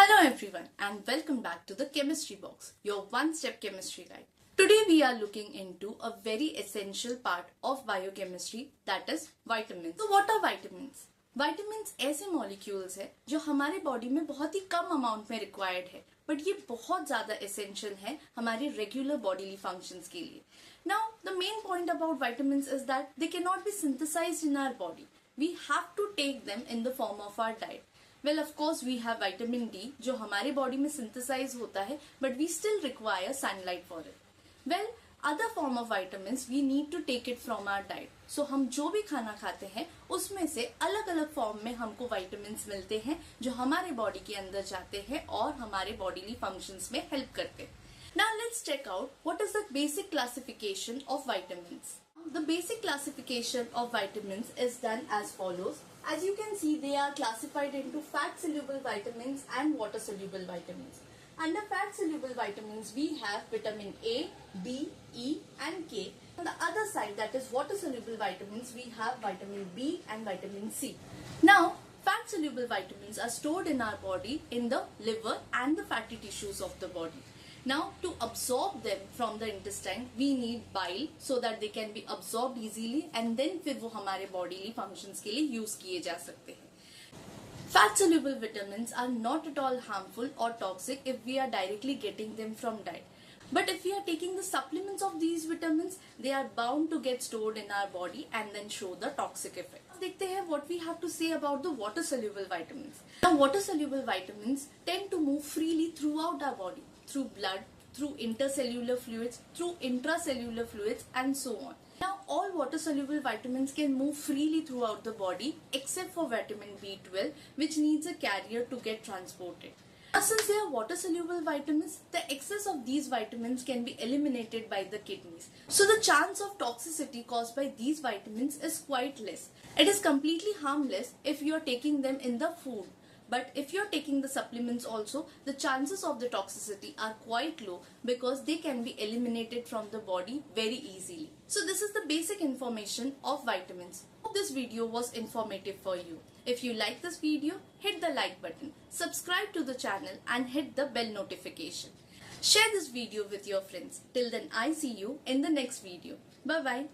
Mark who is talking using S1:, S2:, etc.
S1: Hello everyone and welcome back to the Chemistry Box, your one-step chemistry guide. Today we are looking into a very essential part of biochemistry, that is vitamins. So what are vitamins? Vitamins ऐसे molecules है जो हमारे body में बहुत ही कम amount में required है, but ये बहुत ज्यादा एसेंशियल है हमारे रेगुलर बॉडीली फंक्शंस के लिए. Now the main point about vitamins is that they cannot be synthesized in our body. We have to take them in the form of our diet. Well, of course, we have vitamin D जो हमारे body में synthesise होता है, but we still require sunlight for it. Well, other form of vitamins we need to take it from our diet. So हम जो भी खाना खाते हैं उसमें से अलग अलग फॉर्म में हमको vitamins मिलते हैं जो हमारे बॉडी के अंदर जाते हैं और हमारे बॉडीली फंक्शंस में हेल्प करते हैं. Now let's check out what is the basic classification of vitamins. The basic classification of vitamins is done as follows. As you can see, they are classified into fat-soluble vitamins and water-soluble vitamins. Under fat-soluble vitamins, we have vitamin A, B, E and K. On the other side, that is water-soluble vitamins, we have vitamin B and vitamin C. Now, fat-soluble vitamins are stored in our body in the liver and the fatty tissues of the body. Now, to absorb them from the intestine, we need bile so that they can be absorbed easily and then फिर वो हमारे bodily functions के लिए use किए जा सकते हैं. Fat-soluble vitamins are not at all harmful or toxic if we are directly getting them from diet. But if we are taking the supplements of these vitamins, they are bound to get stored in our body and then show the toxic effect. देखते हैं what we have to say about the water-soluble vitamins. Now, water-soluble vitamins tend to move freely throughout our body, through blood, through intercellular fluids, through intracellular fluids and so on. Now all water-soluble vitamins can move freely throughout the body except for vitamin B12 which needs a carrier to get transported. Now, since they are water-soluble vitamins, the excess of these vitamins can be eliminated by the kidneys. So the chance of toxicity caused by these vitamins is quite less. It is completely harmless if you are taking them in the food. But if you're taking the supplements also, the chances of the toxicity are quite low because they can be eliminated from the body very easily. So this is the basic information of vitamins. Hope this video was informative for you. If you like this video, hit the like button, subscribe to the channel and hit the bell notification. Share this video with your friends. Till then, I see you in the next video. Bye bye.